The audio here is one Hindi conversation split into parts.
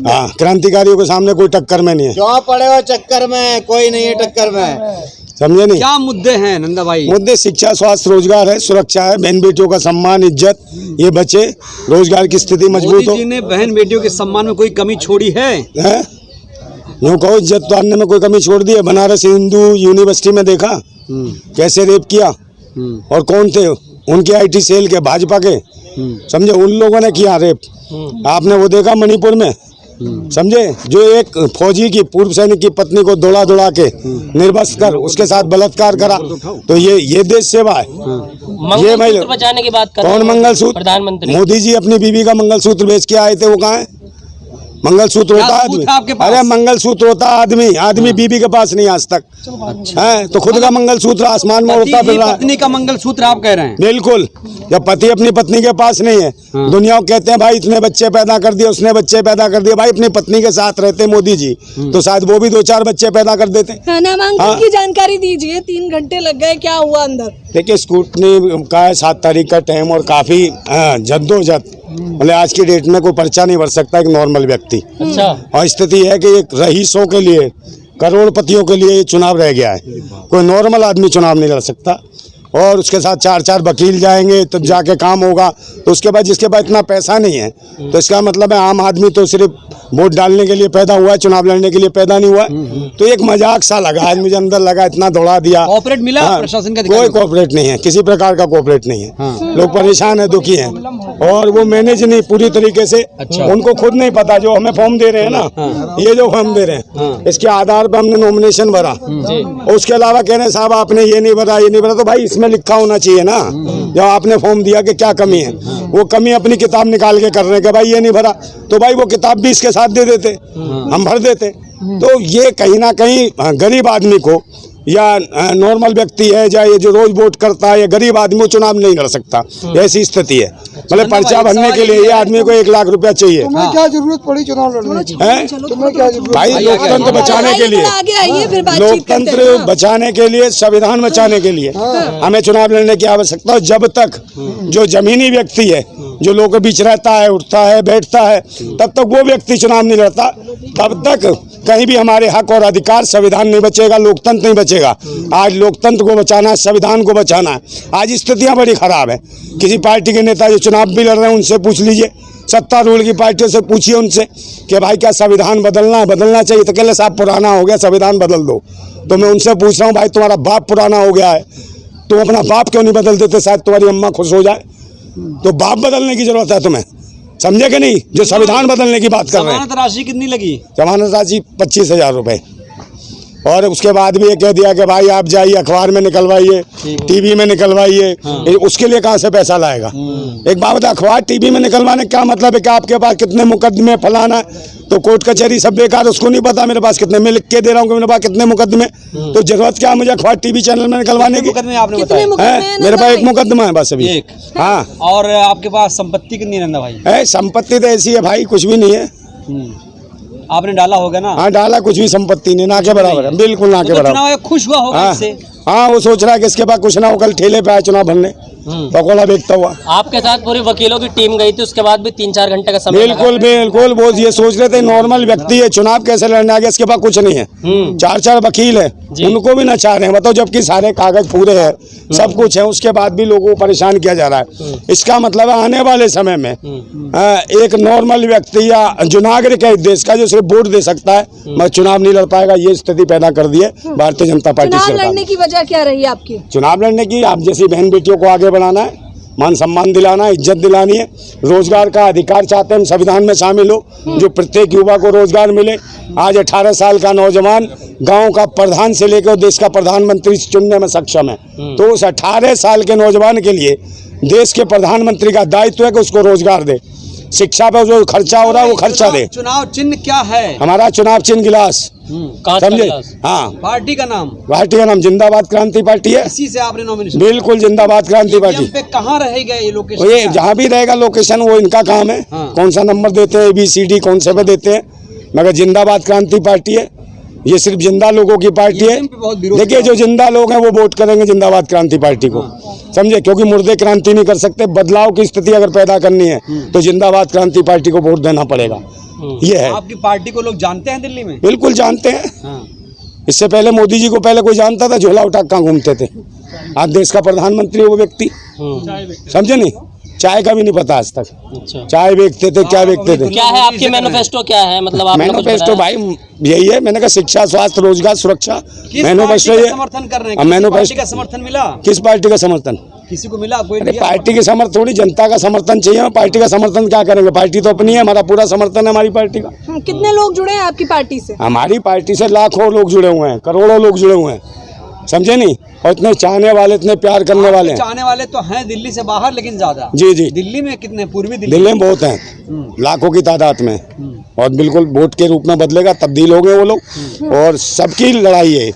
हाँ, क्रांतिकारियों के सामने कोई टक्कर में नहीं है। जो पड़े हो चक्कर में, कोई नहीं है टक्कर में। समझे नहीं? क्या मुद्दे हैं नंदा भाई? मुद्दे शिक्षा, स्वास्थ्य, रोजगार है, सुरक्षा है, बहन बेटियों का सम्मान, इज्जत, ये बचे, रोजगार की स्थिति मजबूत हो। मोदी जी ने बहन बेटियों के सम्मान में कोई कमी छोड़ी है? यूँ कहो इज्जत उतारने में कोई कमी छोड़ दी है? बनारस हिंदू यूनिवर्सिटी में देखा कैसे रेप किया, और कौन थे उनके आईटी सेल के, भाजपा के, समझे, उन लोगों ने किया रेप। आपने वो देखा मणिपुर में, समझे, जो एक फौजी की, पूर्व सैनिक की पत्नी को दौड़ा दौड़ा के निर्वस्त्र कर उसके साथ बलात्कार करा, तो ये देश सेवा है। ये मंगलसूत्र बचाने की बात कर रहे हैं। कौन मंगलसूत्र? प्रधानमंत्री मोदी जी अपनी बीवी का मंगलसूत्र बेच के आए थे, वो कहाँ है? मंगलसूत्र होता है आदमी, अरे मंगलसूत्र होता है आदमी बीबी के पास नहीं आज तक है, तो खुद का मंगलसूत्र आसमान में उड़ता फिर रहा है। पत्नी का मंगलसूत्र आप कह रहे हैं? बिल्कुल, जब पति अपनी पत्नी के पास नहीं है, दुनिया को कहते हैं भाई इतने बच्चे पैदा कर दिए, उसने बच्चे पैदा कर दिए, भाई अपनी पत्नी के साथ रहते मोदी जी तो शायद वो भी 2-4 बच्चे पैदा कर देते। नामांकन की जानकारी दीजिए, 3 घंटे लग गए, क्या हुआ अंदर? देखिए, स्कूटनी का है 7 तारीख का टाइम, और काफी जद्दोजहद, मतलब आज की डेट में कोई पर्चा नहीं भर सकता एक नॉर्मल व्यक्ति। अच्छा। और स्थिति है कि एक रईसों के लिए, करोड़पतियों के लिए ये चुनाव रह गया है, कोई नॉर्मल आदमी चुनाव नहीं लड़ सकता। और उसके साथ 4-4 वकील जाएंगे तब जाके काम होगा, तो उसके बाद जिसके पास इतना पैसा नहीं है, तो इसका मतलब है आम आदमी तो सिर्फ वोट डालने के लिए पैदा हुआ है, चुनाव लड़ने के लिए पैदा नहीं हुआ। तो एक मजाक सा लगा आज मुझे, अंदर लगा इतना दौड़ा दिया। कोऑपरेट मिला प्रशासन का? कोई कोऑपरेट नहीं है, किसी प्रकार का कोऑपरेट नहीं है। लोग परेशान है, दुखी हैं, और वो मैनेज नहीं पूरी तरीके से। उनको खुद नहीं पता, जो हमें फॉर्म दे रहे हैं ना, ये जो फॉर्म दे रहे हैं, इसके आधार पर हमने नॉमिनेशन भरा, और उसके अलावा कह रहे हैं साहब आपने ये नहीं भरा, ये नहीं भरा, तो भाई इसमें लिखा होना चाहिए ना, जब आपने फॉर्म दिया कि क्या कमी है। वो कमी अपनी किताब निकाल के कर रहे हैं कि भाई ये नहीं भरा, तो भाई वो किताब भी इसके साथ दे देते, हम भर देते। तो ये कहीं ना कहीं गरीब आदमी को, या नॉर्मल व्यक्ति है, या ये जो रोज वोट करता है, ये गरीब आदमी वो चुनाव नहीं लड़ सकता, ऐसी स्थिति है। मतलब पर्चा भरने के लिए ये आदमी को 1 लाख रुपया चाहिए। तुम्हें क्या जरूरत पड़ी चुनाव लड़ने की? तुम्हें क्या जरूरत? भाई लोकतंत्र बचाने के लिए, लोकतंत्र बचाने के लिए, संविधान बचाने के लिए हमें चुनाव लड़ने की आवश्यकता है। जब तक जो जमीनी व्यक्ति है, जो लोगों के बीच रहता है, उठता है, बैठता है, तब तक वो व्यक्ति चुनाव नहीं लड़ता, तब तक कहीं भी हमारे हक और अधिकार, संविधान नहीं बचेगा, लोकतंत्र नहीं बचेगा। आज लोकतंत्र को बचाना है, संविधान को बचाना है। आज स्थितियां बड़ी खराब है। किसी पार्टी के नेता जो चुनाव भी लड़ रहे हैं उनसे पूछ लीजिए, सत्तारूढ़ की पार्टियों से पूछिए उनसे कि भाई क्या संविधान बदलना चाहिए, तो कह ले साहब पुराना हो गया, संविधान बदल दो। तो मैं उनसे पूछ रहा हूँ भाई तुम्हारा बाप पुराना हो गया है, तुम अपना बाप क्यों नहीं बदल देते, शायद तुम्हारी अम्मा खुश हो जाए। तो बाप बदलने की जरूरत है तुम्हें, समझे कि नहीं, जो संविधान बदलने की बात कर रहे हैं। जमानत राशि कितनी लगी? जमानत राशि 25,000 रुपए, और उसके बाद भी ये कह दिया कि भाई आप जाइए अखबार में निकलवाइए, टीवी में निकलवाइए। उसके लिए कहाँ से पैसा लाएगा? एक बात बता, अखबार टीवी में निकलवाने का मतलब है कि आपके पास कितने मुकदमे फलाना, तो कोर्ट कचहरी सब बेकार, उसको नहीं पता मेरे पास कितने, मैं लिख के दे रहा हूँ कि मेरे पास कितने मुकदमे, तो जरूरत क्या मुझे अखबार टीवी चैनल में निकलवाने की? आपने बताया मेरे पास 1 मुकदमा है बस अभी। हाँ। और आपके पास संपत्ति कितनी है नंदा भाई? संपत्ति तो ऐसी है भाई, कुछ भी नहीं है। आपने डाला होगा ना? हाँ डाला, कुछ भी संपत्ति नहीं, ना के बराबर है, बिल्कुल ना के बराबर। खुश हुआ होगा इससे? हाँ, वो सोच रहा है कि इसके पास कुछ ना हो, कल ठेले पे आए चुनाव भरने, पकौड़ा बेचता हुआ। आपके साथ पूरी वकीलों की टीम गई थी, उसके बाद भी 3-4 घंटे का समय बिल्कुल वो ये सोच रहे थे नॉर्मल व्यक्ति है, चुनाव कैसे लड़ने आ गया, इसके पास कुछ नहीं है। 4-4 वकील है, उनको भी ना चाह रहे हैं, बताओ, जबकि सारे कागज पूरे हैं, सब कुछ है, उसके बाद भी लोगों को परेशान किया जा रहा है। इसका मतलब है आने वाले समय में एक नॉर्मल व्यक्ति या जो नागरिक है देश का, जो सिर्फ वोट दे सकता है, मगर चुनाव नहीं लड़ पाएगा। ये स्थिति पैदा कर दी है भारतीय जनता पार्टी सरकार। क्या रही आपकी? चुनाव लड़ने की आप जैसी बहन बेटियों को आगे बढ़ाना है, मान सम्मान दिलाना है, इज्जत दिलानी है, रोजगार का अधिकार चाहते हैं हम, संविधान में शामिल हो, जो प्रत्येक युवा को रोजगार मिले। आज 18 साल का नौजवान गांव का प्रधान से लेकर देश का प्रधानमंत्री चुनने में सक्षम है, तो उस 18 साल के नौजवान के लिए देश के प्रधानमंत्री का दायित्व है कि उसको रोजगार दे, शिक्षा पर जो खर्चा हो रहा है वो खर्चा दे। चुनाव चिन्ह क्या है? हमारा चुनाव चिन्ह गिलास, समझे? हाँ। पार्टी का नाम? पार्टी का नाम जिंदाबाद क्रांति पार्टी है। इसी से आपने नॉमिनेशन? बिल्कुल, जिंदाबाद क्रांति पार्टी। पे कहाँ रहेगा ये लोकेशन? ये जहाँ भी रहेगा लोकेशन वो इनका काम है। कौन सा नंबर देते हैं, ABCD कौन से पे देते हैं, मगर जिंदाबाद क्रांति पार्टी है। ये सिर्फ जिंदा लोगों की पार्टी है। EVM पे बहुत विरोध देखिए जो जिंदा लोग हैं वो वोट करेंगे जिंदाबाद क्रांति पार्टी को, समझे, क्योंकि मुर्दे क्रांति नहीं कर सकते। बदलाव की स्थिति अगर पैदा करनी है तो जिंदाबाद क्रांति पार्टी को वोट देना पड़ेगा। ये है। आपकी पार्टी को लोग जानते हैं दिल्ली में? बिल्कुल जानते हैं। हाँ। इससे पहले मोदी जी को पहले कोई जानता था? झोला उठा कहाँ घूमते थे। आज देश का प्रधानमंत्री है वो व्यक्ति, समझे नहीं, चाय का भी नहीं पता आज तक। अच्छा। चाय बेचते थे, क्या बेचते थे। क्या है आपके मैनिफेस्टो, क्या है मतलब आपने कुछ मैनिफेस्टो बताया? भाई यही है, मैंने कहा शिक्षा, स्वास्थ्य, रोजगार, सुरक्षा। किस मैनिफेस्टो पार्टी ये का समर्थन कर रहे हैं? अब किसी मैनिफेस्टो- पार्टी का समर्थन मिला? किस पार्टी का समर्थन? किसी को मिला? कोई अरे दिया? पार्टी के समर्थन थोड़ी, जनता का समर्थन चाहिए। हम पार्टी का समर्थन क्या करेंगे? पार्टी तो अपनी है, हमारा पूरा समर्थन है हमारी पार्टी का। कितने लोग जुड़े हैं आपकी पार्टी से? हमारी पार्टी से लाखों लोग जुड़े हुए हैं, करोड़ों लोग जुड़े हुए हैं, समझे नहीं। और इतने चाहने वाले, इतने प्यार करने वाले हैं। चाहने वाले तो हैं दिल्ली से बाहर, लेकिन ज्यादा जी जी, दिल्ली में कितने? पूर्वी दिल्ली दिल्ली में बहुत हैं, लाखों की तादाद में। और बिल्कुल वोट के रूप में बदलेगा, तब्दील हो गए वो लोग। और सबकी लड़ाई है,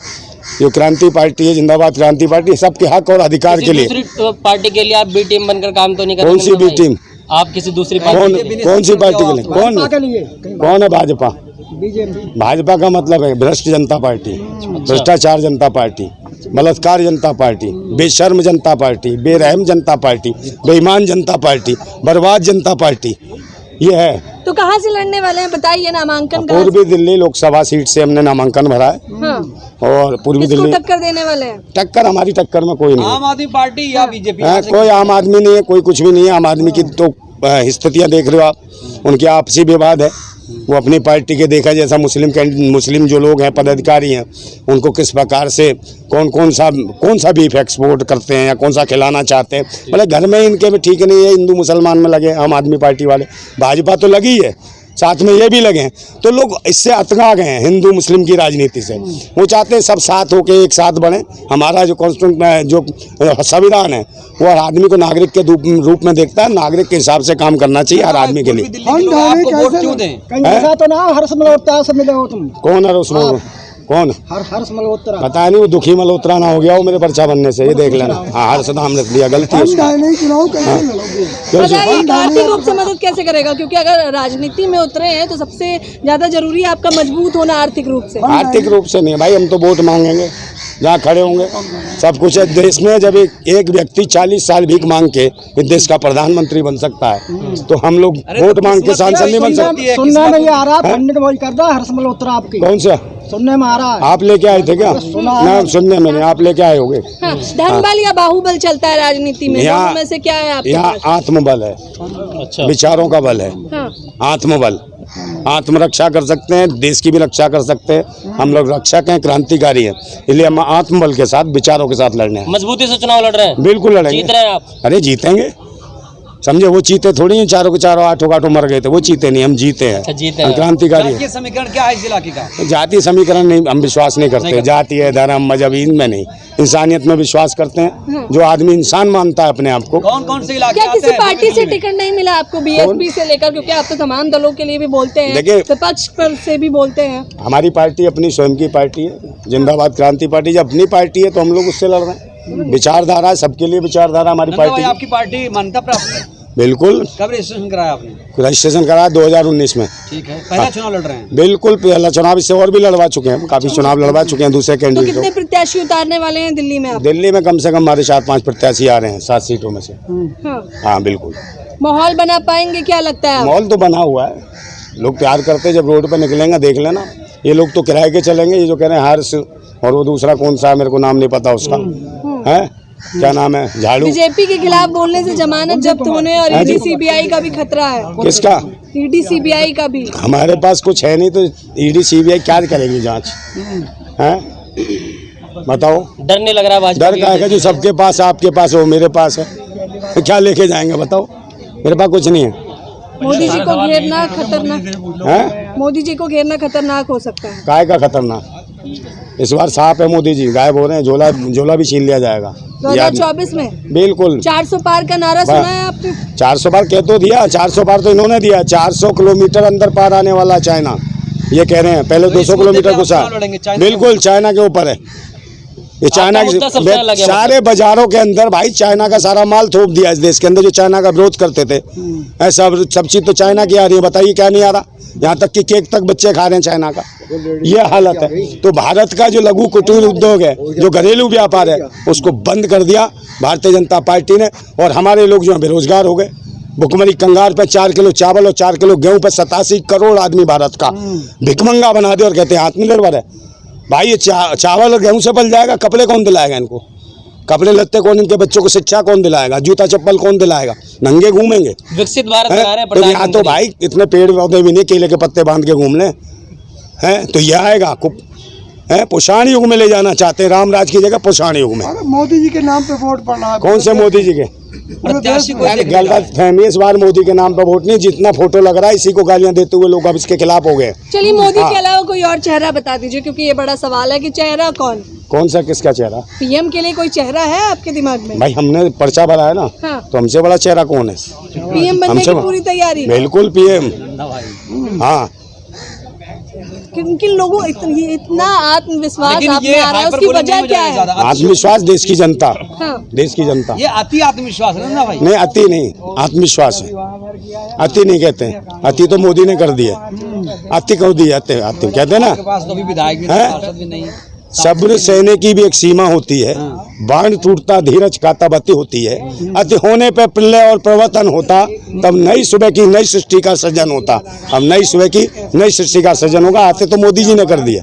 जो क्रांति पार्टी है, जिंदाबाद क्रांति पार्टी, सबके हक और अधिकार के लिए। दूसरी पार्टी के लिए आप बी टीम बनकर काम तो नहीं करेंगे? कौन सी बी टीम? आप किसी दूसरी कौन पार्टी कौन सी पार्टी के लिए? कौन है भाजपा? भाजपा का मतलब है भ्रष्ट जनता पार्टी, भ्रष्टाचार जनता पार्टी, बलात्कार जनता पार्टी, बेशर्म जनता पार्टी, बेरहम जनता पार्टी, बेईमान जनता पार्टी, बर्बाद जनता पार्टी, ये है। तो कहाँ से लड़ने वाले हैं बताइए? नामांकन कहाँ से? पूर्वी दिल्ली लोकसभा सीट से हमने नामांकन भरा है। हाँ। और पूर्वी किसको दिल्ली टक्कर देने वाले हैं? टक्कर, हमारी टक्कर में कोई नहीं आम आदमी पार्टी या बीजेपी? है। कोई आम आदमी नहीं है, कोई कुछ भी नहीं है। आम आदमी की तो स्थितियाँ देख रहे हो आप, उनके आपसी विवाद है। वो अपनी पार्टी के देखा जैसा मुस्लिम जो लोग हैं, पदाधिकारी हैं, उनको किस प्रकार से कौन सा बीफ एक्सपोर्ट करते हैं या कौन सा खिलाना चाहते हैं। मतलब घर में इनके भी ठीक नहीं है, हिंदू मुसलमान में लगे आम आदमी पार्टी वाले। भाजपा तो लगी है, साथ में ये भी लगे हैं। तो लोग इससे अतंगा गए हैं हिंदू मुस्लिम की राजनीति से। वो चाहते हैं सब साथ होके एक साथ बढ़ें। हमारा जो जो संविधान है वो हर आदमी को नागरिक के रूप में देखता है। नागरिक के हिसाब से काम करना चाहिए हर आदमी के लिए। दिल्ली के लोग आपको वोट क्यों दें? कौन है उसमें? कौन? हर्ष मल्होत्रा। पता नहीं, वो दुखी मल्होत्रा ना हो गया हो मेरे पर्चा बनने से, ये देख लेना। हाँ, हर्ष नाम रख दिया, गलती है उसका। बताइए आर्थिक रूप से मदद कैसे करेगा? क्योंकि अगर राजनीति में उतरे हैं तो सबसे ज्यादा जरूरी है आपका मजबूत होना आर्थिक रूप से। आर्थिक रूप से नहीं भाई, हम तो वोट मांगेंगे जहाँ खड़े होंगे। सब कुछ है देश में। जब एक व्यक्ति 40 साल भीख मांग के इस देश का प्रधानमंत्री बन सकता है, तो हम लोग वोट मांग के सांसद नहीं बन सकते। सुनने नहीं आ रहा, पंडित वही कर रहा हर्ष मल्होत्रा आपकी। कौन सा सुनने में आ रहा है? आप लेके आए थे क्या? ना, सुनने में नहीं, आप लेके आए होंगे। हाँ, धन बल या बाहुबल चलता है राजनीति में, दोनों में से क्या है आपके यहाँ पास? आत्मबल है, अच्छा, विचारों का बल है, हाँ। आत्मबल। आत्मरक्षा कर सकते हैं, देश की भी रक्षा कर सकते हैं। हम लोग रक्षक हैं, क्रांतिकारी हैं, इसलिए हम आत्मबल के साथ, विचारों के साथ लड़ने हैं। मजबूती से चुनाव लड़ रहे हैं? बिल्कुल लड़ेंगे। जीत रहे हैं आप? अरे जीतेंगे, समझे। वो चीते थोड़ी हैं, चारों के चारों आठों मर गए थे, वो चीते नहीं, हम जीते हैं। जीते हम हैं। क्रांतिकारी हैं। जातीय समीकरण क्या है इस इलाके का? जातीय समीकरण नहीं, हम विश्वास नहीं करते। जाति है, धर्म, मजहब, इनमें नहीं, इंसानियत में विश्वास करते हैं। जो आदमी इंसान मानता है अपने आप को। कौन कौन से इलाके क्या आते किसी हैं पार्टी से दिल्ली में? टिकट नहीं मिला आपको बीएसपी से लेकर? क्योंकि आप तो तमाम दलों के लिए भी बोलते हैं, देखिए, विपक्ष पर से भी बोलते हैं। हमारी पार्टी अपनी स्वयं की पार्टी है, जिंदाबाद क्रांति पार्टी। जब अपनी पार्टी है तो हम लोग उससे लड़ रहे हैं। विचारधारा है, सबके लिए विचारधारा हमारी नंदा भाई, पार्टी। आपकी पार्टी मान्यता प्राप्त है? बिल्कुल। कब रजिस्ट्रेशन कराया आपने? रजिस्ट्रेशन कराया 2019 में। ठीक है, पहला चुनाव लड़ रहे हैं? बिल्कुल, पहला चुनाव, इससे और भी लड़वा चुके हैं, काफी चुनाव लड़वा चुके हैं दूसरे तो कैंडिडेट कितने प्रत्याशी उतारने वाले हैं दिल्ली में आप? दिल्ली में कम से कम हमारे 4-5 प्रत्याशी आ रहे हैं 7 सीटों में से। हाँ। हाँ बिल्कुल। माहौल बना पाएंगे क्या लगता है आपको? माहौल तो बना हुआ है, लोग प्यार करते हैं। जब रोड पे निकलेंगे देख लेना, ये लोग तो किराए के चलेंगे। ये जो कह रहे हैं हर्ष, और वो दूसरा कौन सा है, मेरे को नाम नहीं पता उसका, है क्या नाम है, झाड़ू। बीजेपी के खिलाफ बोलने से जमानत जब्त होने और ईडी सीबीआई का भी खतरा है। किसका? ईडी सीबीआई का भी। हमारे पास कुछ है नहीं, तो ईडी सीबीआई क्या करेगी जांच? है, बताओ। डर नहीं लग रहा भाजपा? डर का है, जो सबके पास, आपके पास हो, मेरे पास है, तो क्या लेके जाएंगे बताओ? मेरे पास कुछ नहीं है। मोदी जी को घेरना खतरनाक है, मोदी जी को घेरना खतरनाक हो सकता है। काय का खतरनाक? इस बार साफ है, मोदी जी गायब हो रहे हैं, झोला भी छीन लिया जाएगा 2024 में। बिल्कुल। 400 पार का नारा सुना है आपने? 400 पार कह तो दिया, 400 पार तो इन्होंने दिया। 400 किलोमीटर अंदर पार आने वाला चाइना, ये कह रहे हैं। पहले 200 किलोमीटर घुसा। बिल्कुल, चाइना के ऊपर है। ये चाइना आपका मुद्दा सबसे अलग है सारे बाजारों के अंदर भाई चाइना का सारा माल थोप दिया इस देश के अंदर, जो चाइना का विरोध करते थे। सब चीज तो चाइना की आ रही है, बताइए क्या नहीं आ रहा। यहाँ तक कि केक तक बच्चे खा रहे हैं चाइना का, ये हालत है। तो भारत का जो लघु कुटीर उद्योग है, जो घरेलू व्यापार है, उसको बंद कर दिया भारतीय जनता पार्टी ने। और हमारे लोग जो है बेरोजगार हो गए। भुखमरी कंगाल पे 4 किलो चावल और 4 किलो गेहूं पे 87 करोड़ आदमी भारत का भिकमंगा बना दे और कहते हैं आत्मनिर्भर है। भाई ये चावल और गेहूं से पल जाएगा, कपड़े कौन दिलाएगा इनको? कपड़े लत्ते कौन, इनके बच्चों को शिक्षा कौन दिलाएगा? जूता चप्पल कौन दिलाएगा? नंगे घूमेंगे। विकसित भारत बना रहे हैं तो यहाँ तो भाई इतने पेड़ पौधे भी नहीं, केले के पत्ते बांध के घूम लें हैं, तो यह आएगा है। पुषाण युग में ले जाना चाहते हैं, राम राज की जगह पुषाण युग में। मोदी जी के नाम पे वोट पड़ना है। कौन से मोदी जी के? प्रत्याशी को गलत फहमी, इस बार मोदी के नाम पर वोट नहीं। जितना फोटो लग रहा है इसी को गालियां देते हुए लोग अब इसके खिलाफ हो गए। चलिए मोदी के अलावा कोई और चेहरा बता दीजिए, क्योंकि ये बड़ा सवाल है कि चेहरा कौन सा, किसका चेहरा? पीएम के लिए कोई चेहरा है आपके दिमाग में? भाई हमने पर्चा भरा है ना, हाँ। तो हमसे बड़ा चेहरा कौन है? पीएम बनने की पूरी तैयारी? बिल्कुल पीएम। हाँ, किन लोगों इतना आत्मविश्वास आप लेकिन में ये आ रहा है, हाइपर उसकी बोलने वजह में क्या है? ज्यादा आत्मविश्वास देश की जनता, हाँ। देश की जनता। ये अति आत्मविश्वास है ना भाई? नहीं, अति नहीं, आत्मविश्वास है। अति नहीं कहते हैं, अति तो मोदी ने कर दिया। अति क्यों दी जाते हैं? अति कहते हैं ना। आपके पास तो अभी विधायक भी नहीं, सांसद भी नहीं है। सब्र सहने की भी एक सीमा होती है। बाण टूटता धीरज काताबती होती है। अति होने पे प्रलय और प्रवर्तन होता, तब नई सुबह की नई सृष्टि का सृजन होता। अब नई सुबह की नई सृष्टि का सृजन होगा। आते तो मोदी जी ने कर दिया।